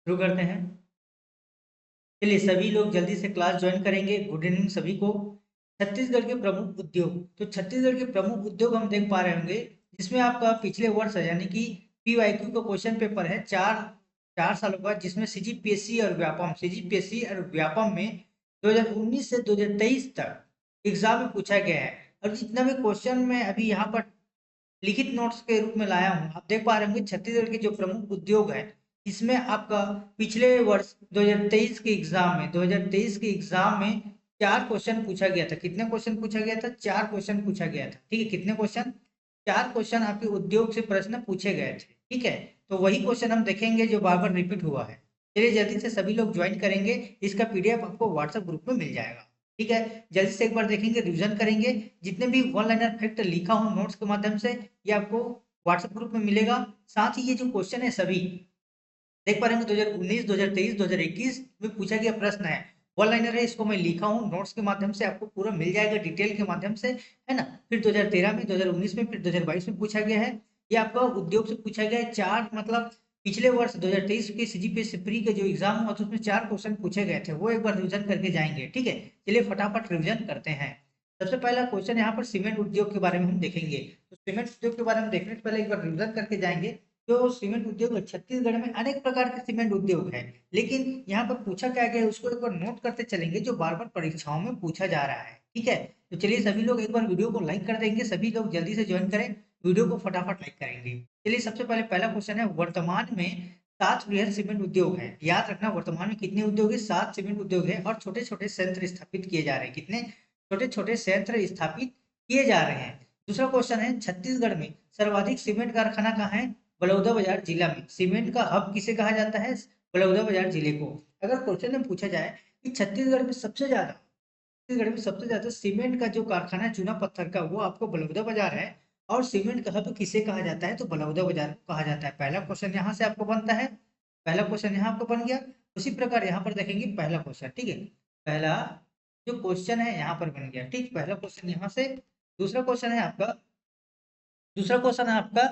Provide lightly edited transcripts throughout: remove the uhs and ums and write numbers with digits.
शुरू करते हैं। चलिए सभी लोग जल्दी से क्लास ज्वाइन करेंगे। गुड इवनिंग सभी को। छत्तीसगढ़ के प्रमुख उद्योग, तो छत्तीसगढ़ के प्रमुख उद्योग हम देख पा रहे होंगे, जिसमें आपका पिछले वर्ष है यानी कि पीवाईक्यू का क्वेश्चन पेपर है चार चार सालों का, जिसमें सीजीपीएससी और व्यापम में 2019 से 2023 तक एग्जाम में पूछा गया है। और जितना भी क्वेश्चन मैं अभी यहाँ पर लिखित नोट्स के रूप में लाया हूँ, आप देख पा रहे होंगे छत्तीसगढ़ के जो प्रमुख उद्योग है, इसमें आपका पिछले वर्ष 2023 के एग्जाम में चार क्वेश्चन पूछा गया था। कितने क्वेश्चन पूछा गया था? चार क्वेश्चन पूछा गया था। ठीक है, कितने क्वेश्चन? चार क्वेश्चन आपके उद्योग से प्रश्न पूछे गए थे। ठीक है, तो वही क्वेश्चन हम देखेंगे जो बार बार रिपीट हुआ है। चलिए जल्दी से सभी लोग ज्वाइन करेंगे। इसका पीडीएफ आपको व्हाट्सएप ग्रुप में मिल जाएगा। ठीक है, जल्दी से एक बार देखेंगे, रिविजन करेंगे। जितने भी वन लाइनर फैक्ट लिखा हूँ नोट्स के माध्यम से, ये आपको व्हाट्सएप ग्रुप में मिलेगा। साथ ही ये जो क्वेश्चन है सभी देख पा रहे हैं 2019, 2023, 2021 में पूछा गया प्रश्न है। वन लाइनर है, इसको मैं लिखा हूँ नोट्स के माध्यम से, आपको पूरा मिल जाएगा डिटेल के माध्यम से, है ना। फिर 2013 में, 2019 में, फिर 2022 में पूछा गया है। ये आपका उद्योग से पूछा गया है। चार मतलब पिछले वर्ष 2023 के सीजीपीएससी प्री के जो एग्जाम हुआ था उसमें चार क्वेश्चन पूछे गए थे, वो एक बार रिविजन करके जाएंगे। ठीक है, चलिए फटाफट रिविजन करते हैं। सबसे पहला क्वेश्चन यहाँ पर सीमेंट उद्योग के बारे में हम देखेंगे। तो सीमेंट उद्योग के बारे में देखने से पहले एक बार रिविजन करके जाएंगे। जो सीमेंट उद्योग है, छत्तीसगढ़ में अनेक प्रकार के सीमेंट उद्योग है, लेकिन यहाँ पर पूछा क्या गया है उसको एक बार नोट करते चलेंगे, जो बार बार परीक्षाओं में पूछा जा रहा है। ठीक है, तो चलिए सभी लोग एक बार वीडियो को लाइक कर देंगे। सभी लोग जल्दी से ज्वाइन करें, वीडियो को फटाफट लाइक करेंगे। चलिए सबसे पहले पहला क्वेश्चन है, वर्तमान में 7 वृहद सीमेंट उद्योग है। याद रखना, वर्तमान में कितने उद्योग है? 7 सीमेंट उद्योग है और छोटे छोटे संयंत्र स्थापित किए जा रहे हैं। कितने छोटे छोटे संयंत्र स्थापित किए जा रहे हैं। दूसरा क्वेश्चन है, छत्तीसगढ़ में सर्वाधिक सीमेंट कारखाना कहाँ है? बलौदाबाजार जिला में। सीमेंट का हब किसे कहा जाता है? बलौदाबाजार जिले को। अगर क्वेश्चन में पूछा जाए कि छत्तीसगढ़ में सबसे ज्यादा सीमेंट का जो कारखाना है चूना पत्थर का, वो आपको बलौदाबाजार है। और सीमेंट का हब किसे कहा जाता है? तो बलौदाबाजार को कहा जाता है। पहला क्वेश्चन यहाँ से आपको बनता है, पहला क्वेश्चन यहाँ आपको बन गया। उसी प्रकार यहाँ पर देखेंगे पहला क्वेश्चन। ठीक है, पहला जो क्वेश्चन है यहाँ पर बन गया। ठीक, पहला क्वेश्चन यहाँ से। दूसरा क्वेश्चन है आपका, दूसरा क्वेश्चन है आपका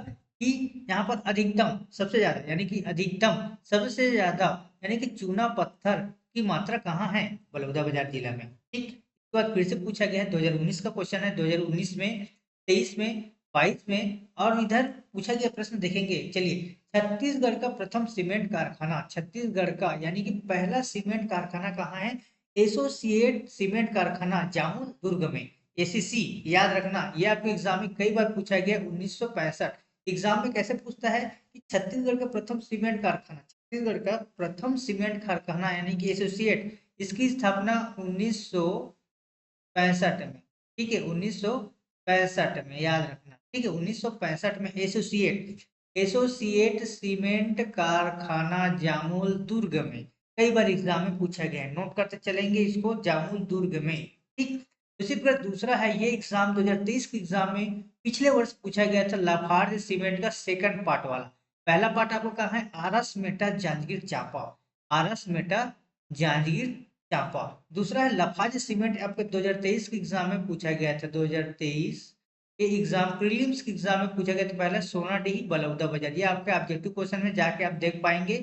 कि यहाँ पर अधिकतम सबसे ज्यादा यानी कि अधिकतम सबसे ज्यादा यानी कि चूना पत्थर की मात्रा कहाँ है? बलौदाबाजार जिला में। ठीक, इसके बाद फिर से पूछा गया है, 2019 का क्वेश्चन है। 2019 में, 23 में, 22 में और इधर पूछा गया प्रश्न देखेंगे। चलिए, छत्तीसगढ़ का प्रथम सीमेंट कारखाना, छत्तीसगढ़ का यानी कि पहला सीमेंट कारखाना कहाँ है? एसोसिएट सीमेंट कारखाना जामुन दुर्ग में। एसीसी याद रखना, ये आपके एग्जाम में कई बार पूछा गया। 1965 एग्जाम में कैसे पूछता है कि छत्तीसगढ़ का प्रथम सीमेंट कारखाना, छत्तीसगढ़ का प्रथम सीमेंट कारखाना यानी कि एसोसिएट, इसकी स्थापना 1965 में। ठीक है, 1965 में याद रखना। ठीक है, 1965 में एसोसिएट एसोसिएट सीमेंट कारखाना जामुल दुर्ग में। कई बार एग्जाम में पूछा गया है, नोट करते चलेंगे इसको, जामुल दुर्ग में। ठीक, उसी पर दूसरा है, ये एग्जाम 2023 के एग्जाम में पिछले वर्ष पूछा गया था, लाफार्ज सीमेंट का सेकंड पार्ट वाला। पहला पार्ट आपको कहा है? आरस मेटा जांजगीर चांपा, आरस मेटा जांजगीर चांपा। दूसरा है लाफार्ज सीमेंट, आपके 2023 के एग्जाम में पूछा गया था। 2023 के एग्जाम प्रीलिम्स के एग्जाम में पूछा गया था। पहला सोनाडीह बलौदाबाजार, ये आपके ऑब्जेक्टिव क्वेश्चन में जाके आप देख पाएंगे,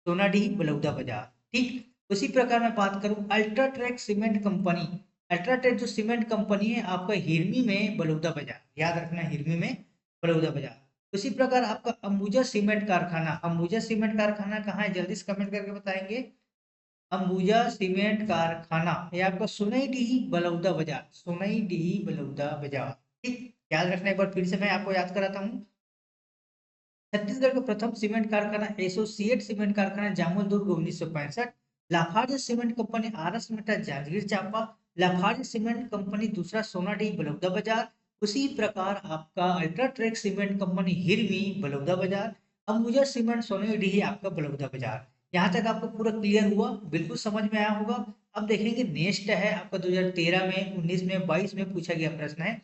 सोनाडीह बलौदाबाजार। ठीक, उसी प्रकार मैं बात करूं अल्ट्राटेक सीमेंट कंपनी, अल्ट्राटेक जो सीमेंट कंपनी है आपका हिरमी में बलौदाबाजार, याद रखना हिरमी में बलौदाबाजार। उसी प्रकार आपका अंबुजा सीमेंट कारखाना, अंबुजा सीमेंट कारखाना कहाँ है? जल्दी से कमेंट करके बताएंगे। अंबुजा सीमेंट कारखाना ये आपका सुनईडीह बलौदा बाजार, सुनईडीह बलौदा बाजार। ठीक, याद रखना, एक बार फिर से मैं आपको याद कराता हूँ। छत्तीसगढ़ का प्रथम सीमेंट कारखाना एसोसिएट सीमेंट कारखाना Jamul Durg 1965। Lafarge cement company Arasmeta Janjgir Champa. Lafarge cement company दूसरा सोनाडीह बलौदा बाजार। उसी प्रकार आपका UltraTech cement company Hirmi Baloda Bazar. Ambuja cement Sonadih आपका बलौदा बाजार। यहाँ तक आपको पूरा क्लियर हुआ? बिल्कुल समझ में आया होगा। अब देखेंगे नेक्स्ट है आपका 2013 में, 19 में, 22 में पूछा गया प्रश्न है,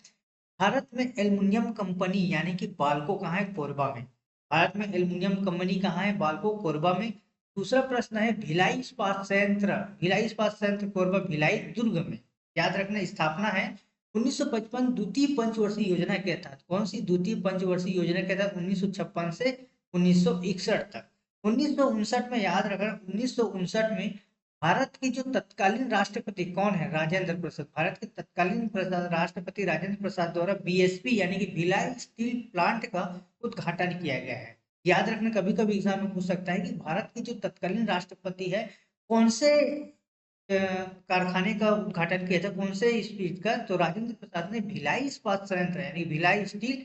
भारत में एल्युमिनियम कंपनी यानी कि बाल्को कहाँ है? कोरबा में। भारत में एल्युमिनियम कंपनी कहाँ है? बाल्को कोरबा में। दूसरा प्रश्न है, भिलाई इस्पात संयंत्र, भिलाई इस्पात संयंत्र कोरबा भिलाई दुर्ग में। याद रखना, स्थापना है 1955 द्वितीय पंचवर्षीय योजना के तहत। कौन सी? द्वितीय पंचवर्षीय योजना के तहत 1956 से 1961 तक। 1959 में, याद रखना 1959 में भारत की जो तत्कालीन राष्ट्रपति कौन है? राजेंद्र प्रसाद। भारत के तत्कालीन राष्ट्रपति राजेंद्र प्रसाद द्वारा बीएसपी यानी कि भिलाई स्टील प्लांट का उद्घाटन किया गया है। याद रखना, कभी कभी एग्जाम में पूछ सकता है कि भारत की जो तत्कालीन राष्ट्रपति है कौन से कारखाने का उद्घाटन किया था, कौन से स्पीड का? तो राजेंद्र प्रसाद ने भिलाई इस्पात संयंत्र यानी भिलाई स्टील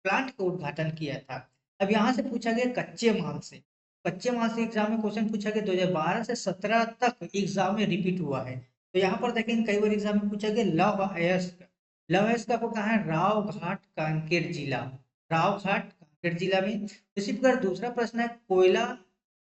प्लांट का उद्घाटन किया था। अब यहाँ से पूछा गया कच्चे माल से। कच्चे माल से एग्जाम में क्वेश्चन पूछा गया 2012 से 17 तक एग्जाम में रिपीट हुआ है। तो यहाँ पर देखेंगे कई बार एग्जाम में पूछा गया लौह अयस्क। लौह अयस्क आपको कहाँ है? राव घाट कांकेर जिला, राव घाट कांकेर जिला में। इसी प्रकार दूसरा प्रश्न है कोयला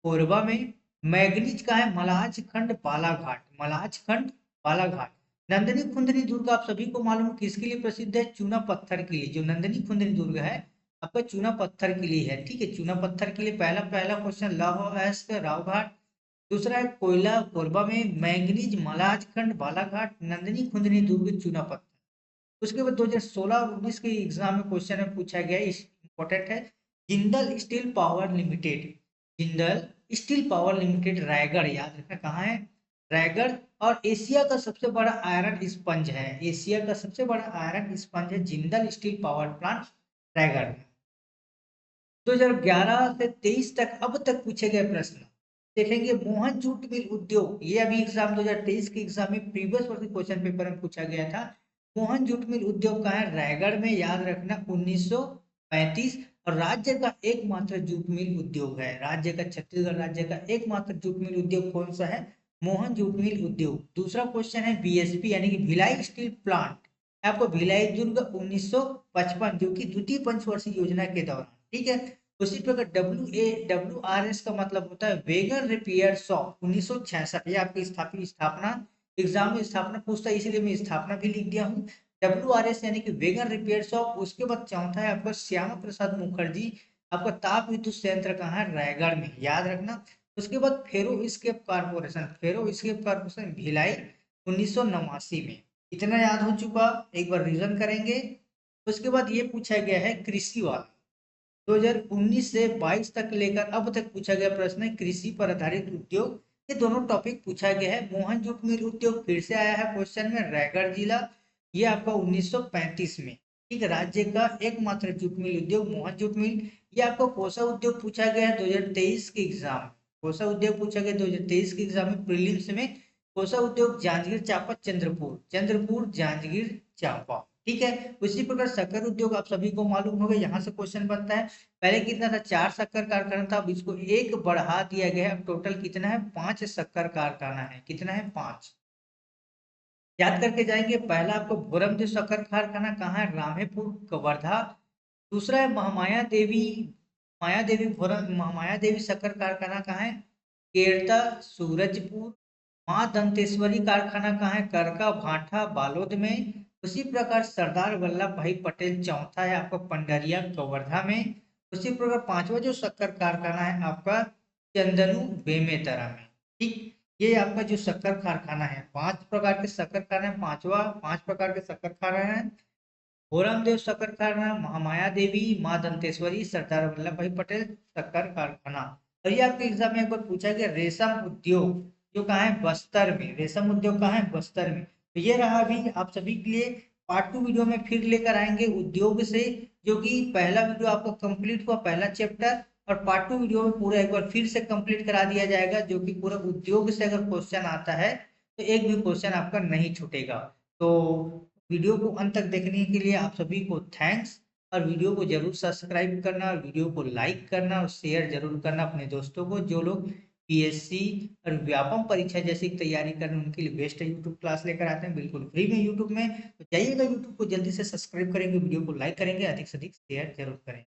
कोरबा में। मैग्नीज का है? मलाज खंड बालाघाट, मलाज खंड बालाघाट। नंदनी खुंदनी दुर्ग आप सभी को मालूम है किसके लिए प्रसिद्ध है? चूना पत्थर के लिए। जो नंदनी खुंदनी दुर्ग है आपका चूना पत्थर के लिए है, ठीक है, चूना पत्थर के लिए। पहला क्वेश्चन लौह अयस्क रावघाट। दूसरा है कोयला कोरबा में, मैंगनीज मलाजखंड बालाघाट, नंदनी खुंदनी दुर्ग चूना पत्थर। उसके बाद 2016 और 19 के एग्जाम में क्वेश्चन में पूछा गया, इंपॉर्टेंट है, Jindal steel power limited, Jindal steel power limited Raigarh, याद रखना कहाँ है? रायगढ़। और एशिया का सबसे बड़ा आयरन स्पंज है, एशिया का सबसे बड़ा आयरन स्पंज है Jindal steel power plant Raigarh में। 2011 से 23 तक अब तक पूछे गए प्रश्न देखेंगे। मोहन जूट मिल उद्योग, ये अभी एग्जाम 2023 के एग्जाम में प्रीवियस वर्ष क्वेश्चन पेपर में पूछा गया था। मोहन जूट मिल उद्योग का है? रायगढ़ में, याद रखना 1935। और राज्य का एकमात्र जूट मिल उद्योग है, राज्य का, छत्तीसगढ़ राज्य का एकमात्र जूट मिल उद्योग कौन सा है? मोहन जूट मिल उद्योग। दूसरा क्वेश्चन है बीएसपी यानी कि भिलाई स्टील प्लांट, आपको भिलाई दुर्ग 1955 जो कि द्वितीय पंचवर्षीय योजना के दौरान, ठीक है। उसी प्रकार WAWRS का मतलब होता है वेगन रिपेयर शॉप 1966, ये आपकी स्थापना एग्जाम में स्थापना पूछता है, इसीलिए मैं स्थापना भी लिख दिया हूँ। WRS यानी कि वेगन रिपेयर शॉप। उसके बाद चौथा है आपका श्यामा प्रसाद मुखर्जी, आपका ताप विद्युत संयंत्र कहाँ है? रायगढ़ में, याद रखना। उसके बाद फेरो स्केप कारपोरेशन, फेरो स्केप कारपोरेशन भिलाई 1989 में। इतना याद हो चुका, एक बार रिवीजन करेंगे। उसके बाद ये पूछा गया है कृषि वाला, 2019 से 22 तक लेकर अब तक पूछा गया प्रश्न है कृषि पर आधारित उद्योग। ये दोनों टॉपिक पूछा गया है। मोहन जूट मिल उद्योग फिर से आया है क्वेश्चन में, रायगढ़ जिला, ये आपका 1935 में, ठीक है। राज्य का एकमात्र जूट मिल उद्योग मोहन जूट मिल। ये आपको कोसा उद्योग पूछा गया है 2023 के एग्जाम, कोसा उद्योग पूछा गया 2023 के एग्जाम में प्रीलिम्स में। कोसा उद्योग जांजगीर चांपा चंद्रपुर, चंद्रपुर जांजगीर चांपा, ठीक है। उसी प्रकार शक्कर उद्योग आप सभी को मालूम होगा, यहाँ से क्वेश्चन बनता है। पहले कितना था? 4 शक्कर कारखाना था, अब इसको 1 बढ़ा दिया गया है। अब टोटल कितना है? 5 शक्कर कारखाना है। कितना है? 5। याद करके जाएंगे। पहला आपको भोरमदेव शक्कर कारखाना कहाँ है? रामेपुर कवर्धा। दूसरा है महामाया देवी, माया देवी भोरम, महामाया देवी शक्कर कारखाना कहाँ है? केरता सूरजपुर। माँ दंतेश्वरी कारखाना कहाँ है? करका भाठा बालोद में। उसी प्रकार सरदार वल्लभ भाई पटेल चौथा है आपका पंडरिया कवर्धा में। उसी प्रकार पांचवा जो शक्कर कारखाना है आपका चंदनु बेमेतरा में, ठीक। ये आपका जो शक्कर कारखाना है, 5 प्रकार के शक्कर कारखाना है, 5 प्रकार के शक्कर कारखाना है। भोरमदेव शक्कर कारखाना, महामाया देवी, माँ दंतेश्वरी, सरदार वल्लभ भाई पटेल शक्कर कारखाना। और ये आपके एग्जाम में एक बार पूछा गया रेशम उद्योग जो कहाँ है? बस्तर में। रेशम उद्योग कहाँ है? बस्तर में। तो ये रहा अभी आप सभी के लिए। पार्ट 2 वीडियो में फिर लेकर आएंगे उद्योग से, जो कि पहला वीडियो आपका कंप्लीट हुआ, पहला चैप्टर। और पार्ट 2 वीडियो में पूरा एक बार फिर से कंप्लीट करा दिया जाएगा, जो कि पूरा उद्योग से अगर क्वेश्चन आता है तो एक भी क्वेश्चन आपका नहीं छूटेगा। तो वीडियो को अंत तक देखने के लिए आप सभी को थैंक्स। और वीडियो को जरूर सब्सक्राइब करना और वीडियो को लाइक करना और शेयर जरूर करना अपने दोस्तों को, जो लोग पीएससी और व्यापम परीक्षा जैसी तैयारी कर रहे हैं उनके लिए बेस्ट यूट्यूब क्लास लेकर आते हैं बिल्कुल फ्री में यूट्यूब में। तो जाइएगा यूट्यूब को जल्दी से सब्सक्राइब करेंगे, वीडियो को लाइक करेंगे, अधिक से अधिक शेयर जरूर करें।